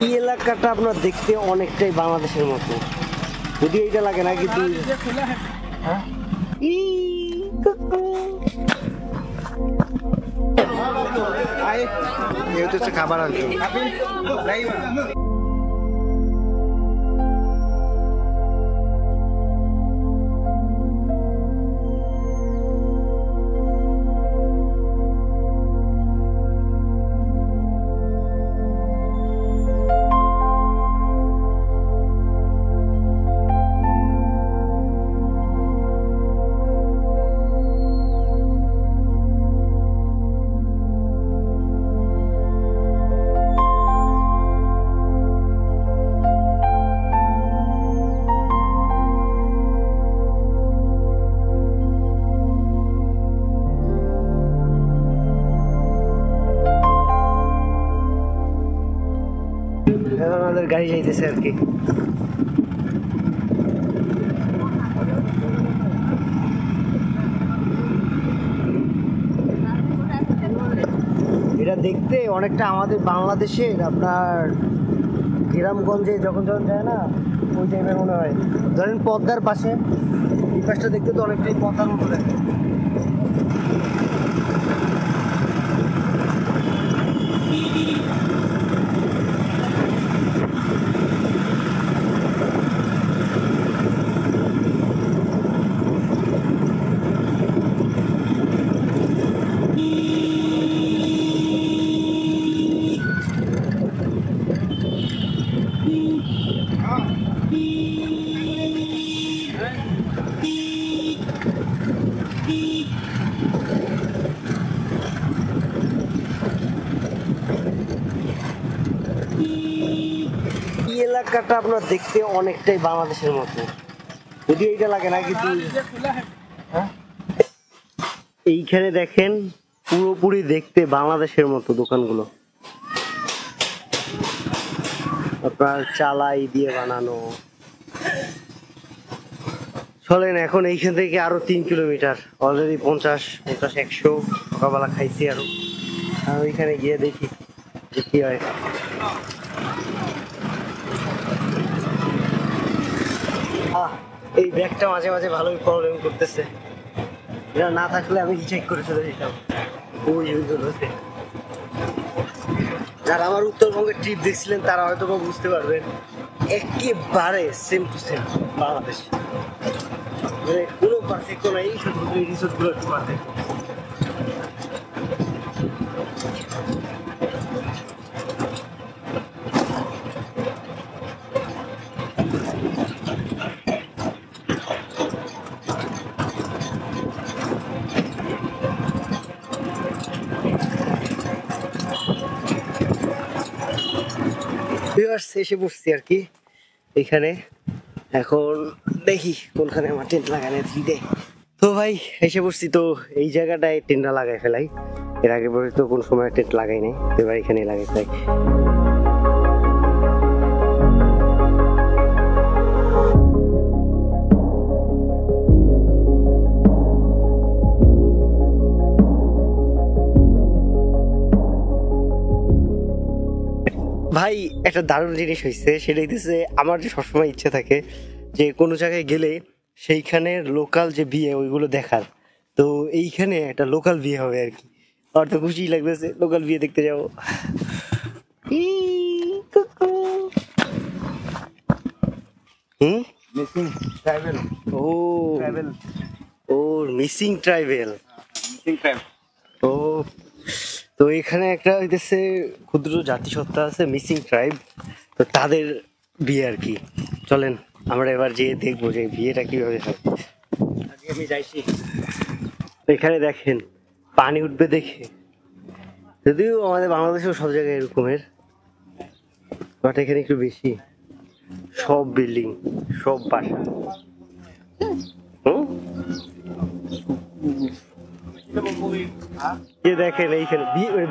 এই এলাকাটা আপনার দেখতে অনেকটাই বাংলাদেশের মতো, যদি এইটা লাগে না কিন্তু খাবার আর কি। আমাদের গাড়ি যাইতেছে আর কি। এটা দেখতে অনেকটা আমাদের বাংলাদেশের আপনার গ্রামগঞ্জে যখন যায় না ওই টাইপের মনে হয়। ধরেন পদ্মার পাশে, এই পাশটা দেখতে তো অনেকটাই পদ্মার মতো লাগে। এই এলাকাটা আপনার দেখতে অনেকটাই বাংলাদেশের মতো, যদি এইটা লাগে না কিন্তু এইখানে দেখেন পুরোপুরি দেখতে বাংলাদেশের মতো দোকানগুলো, আপনার চালাই দিয়ে বানানো। চলেন এখন এইখান থেকে আরো 3 কিলোমিটার, অলরেডি 50-100 সকালবেলা খাইছি আরো। ওইখানে গিয়ে দেখি কি হয়। এই ব্যাগটা মাঝে মাঝে ভালোই প্রবলেম করতেছে, এটা না থাকলে আমি চেক করে চলে যেতাম। ওই হচ্ছে যারা আমার উত্তরবঙ্গের ট্রিপ দেখছিলেন তারা হয়তো বুঝতে পারবেন, একেবারে সেম টু সেম বাংলাদেশ, মানে কোনো পার্থক্য নাই, শুধু এই রিসোর্টগুলো একটু পার্থক্য। এসে বসছি আর কি এখানে, এখন দেখি কোনখানে আমার টেন্ট লাগানো দিই। তো ভাই এসে বসছি, তো এই জায়গাটায় টেন্টটা লাগাই ফেলাই, এর আগে পরে তো কোন সময় টেন্ট লাগাই নাই, এবার এখানে লাগাই ফেলাই। ভাই একটা দারুণ জিনিস হয়েছে, সেটা হইতেছে আমার যে সবসময় ইচ্ছা থাকে যে কোনো জায়গায় গেলে সেইখানের লোকাল যে বিয়ে ওইগুলো দেখার, তো এইখানে একটা লোকাল বিয়ে হবে আর কি। আমার তো খুশি লাগতেছে, লোকাল বিয়ে দেখতে যাবো। মিসিং ট্রাইবেল। ও ট্রাইবেল, ও মিসিং ট্রাইবেল, মিসিং ট্রাইবেল। ও তো এখানে একটা হইতেছে ক্ষুদ্র জাতিসত্তা আছে মিসিং ট্রাইব, তো তাদের বিয়ে আর কি। চলেন আমরা এবার যেয়ে দেখবো যে বিয়েটা কিভাবে হয়। আজকে আমি যাইছি, এখানে দেখেন পানি উঠবে দেখে, যদিও আমাদের বাংলাদেশেও সব জায়গায় এরকমের, বাট এখানে একটু বেশি, সব বিল্ডিং, সব বাসা। দেখেন এইখানে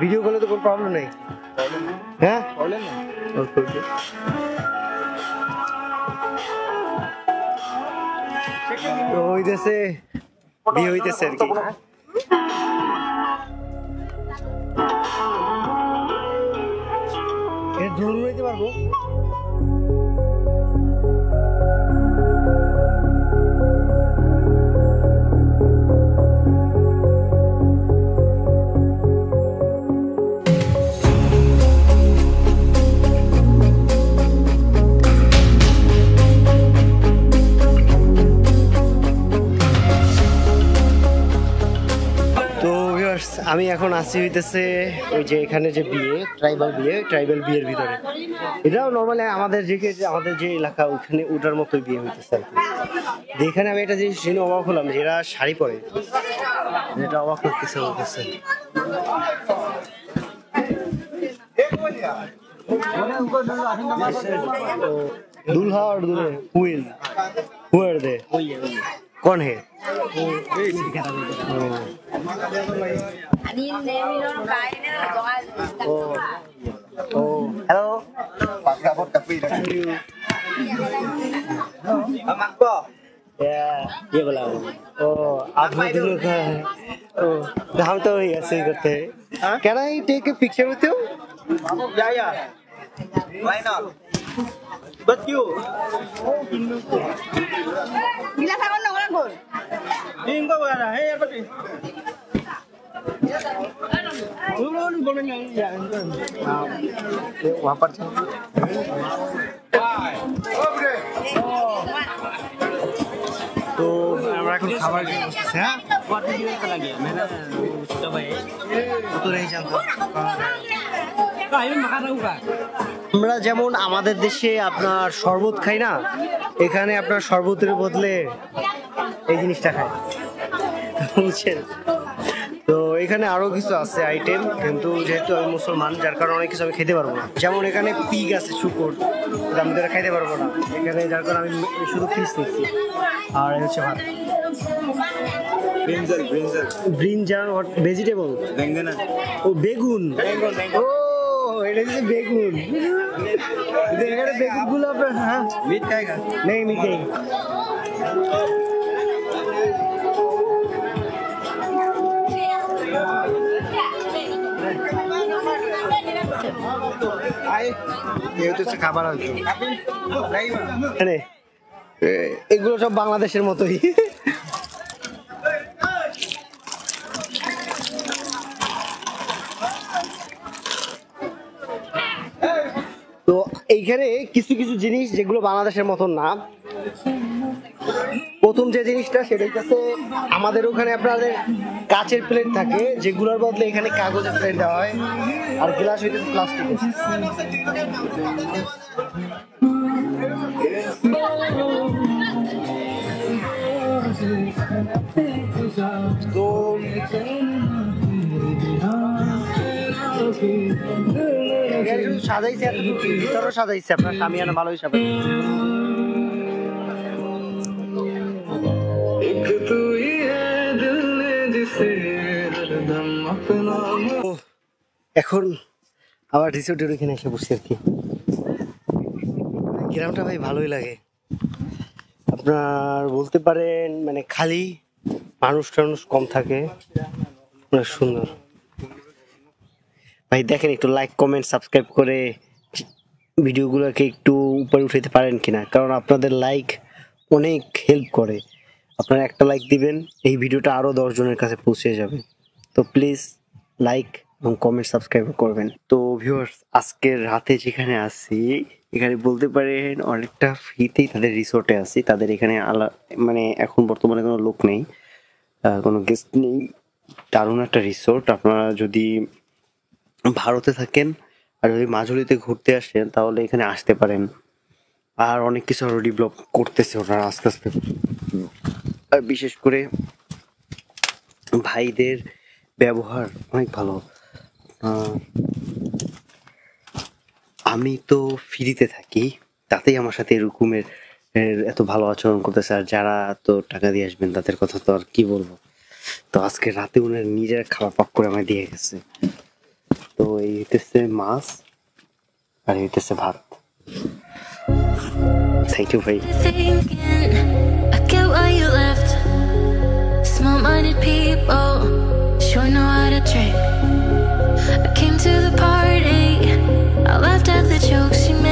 ভিডিও কলে তো কোনো প্রবলেম নেই। হ্যাঁ তো হইতেছে বিয়ে হইতেছে আর কি। ড্রোন উড়াইতে পারবো? আমি এখন আসি হইতেছে ওই যে এখানে যে বিয়ে ট্রাইবাল বিয়ের ভিতরে। এটাও নর্মালি আমাদের যে এলাকা ওইখানে ওটার মতোই বিয়ে হইতেছে আর কি। এখানে আমি একটা জিনিস জেনে অবাক হলাম যে এরা শাড়ি পরে, যেটা অবাক করতেছে বলতেছে। दूल्हा और दूल्हे who are they? कौन है? हेलो ये बोला आप दोनों का हम तो ऐसे ही करते हैं। Can I take a picture with you? Yeah. Why not? But you. Gila sa kono orang gol. Ding ko wala. Hey, apa sih? Ulun boleh nggak? Ya, वहाँ पर तो আমরা এখন খাবার খেয়ে বসতেছি। হ্যাঁ তো नहीं जानता। আমরা যেমন আমাদের দেশে আপনার শরবত খাই না, এখানে আপনার শরবতের বদলে এই জিনিসটা খায়, বুঝছেন? তো এখানে আরো কিছু আছে আইটেম, কিন্তু যেহেতু আমি মুসলমান যার কারণে অনেক কিছু আমি খেতে পারবো না। যেমন এখানে পিগ আছে, শুকর, আমি তো খাইতে পারবো না এখানে, যার কারণে আমি শুধু ফিশ নিচ্ছি। আর হচ্ছে ভাত, ব্রিঞ্জাল, ভেজিটেবল, ও বেগুন, ও এটা হচ্ছে বেগুন। এখানে বেগুন গুলো আপনার হ্যাঁ মিট খায়গা নেই, মিট নেই। খাবার এগুলো সব বাংলাদেশের মতোই। তো এইখানে কিছু কিছু জিনিস যেগুলো বাংলাদেশের মতন না। প্রথম যে জিনিসটা সেটা হচ্ছে আমাদের ওখানে আপনাদের কাচের প্লেট থাকে, যেগুলোর বদলে এখানে কাগজের প্লেট দেওয়া হয়, আর গ্লাস হইতে প্লাস্টিকের। তো সাজাইছে, ভিতরও সাজাইছে আপনার সামিয়ানা ভালোই সাজাইছে। এখন আবার রিসোর্টের ওখানে এসে বসছি আর কি। গ্রামটা ভাই ভালোই লাগে, আপনার বলতে পারেন মানে খালি মানুষ টানুষ কম থাকে, অনেক সুন্দর। ভাই দেখেন একটু লাইক কমেন্ট সাবস্ক্রাইব করে ভিডিওগুলোকে একটু উপরে উঠাইতে পারেন কিনা, কারণ আপনাদের লাইক অনেক হেল্প করে। আপনারা একটা লাইক দিবেন, এই ভিডিওটা আরও 10 জনের কাছে পৌঁছে যাবে। তো প্লিজ লাইক এবং কমেন্ট সাবস্ক্রাইব করবেন। তো ভিউয়ার্স, আজকের রাতে যেখানে আসি এখানে বলতে পারেন অনেকটা ফ্রিতেই তাদের রিসোর্টে আসি। তাদের এখানে মানে এখন বর্তমানে কোনো লোক নেই, কোনো গেস্ট নেই, দারুণ একটা রিসোর্ট। আপনারা যদি ভারতে থাকেন আর যদি মাঝুলিতে ঘুরতে আসেন তাহলে এখানে আসতে পারেন। আর অনেক কিছু আরও ডেভেলপ করতেছে ওনারা আস্তে আস্তে। আর বিশেষ করে ভাইদের ব্যবহার অনেক ভালো। আমি তো ফ্রিতে থাকি, তাতেই আমার সাথে এরকমের এত ভালো আচরণ করতেছে। আর যারা তো টাকা দিয়ে আসবেন তাদের কথা তো আর কি বলবো। তো আজকে রাতে ওনার নিজের খাবার পাক করে আমায় দিয়ে গেছে। তো এই হইতেছে মাছ আর এই হইতেছে ভাত। থ্যাংক ইউ ভাই। Small-minded people sure know how to trick. I came to the party I laughed at the jokes you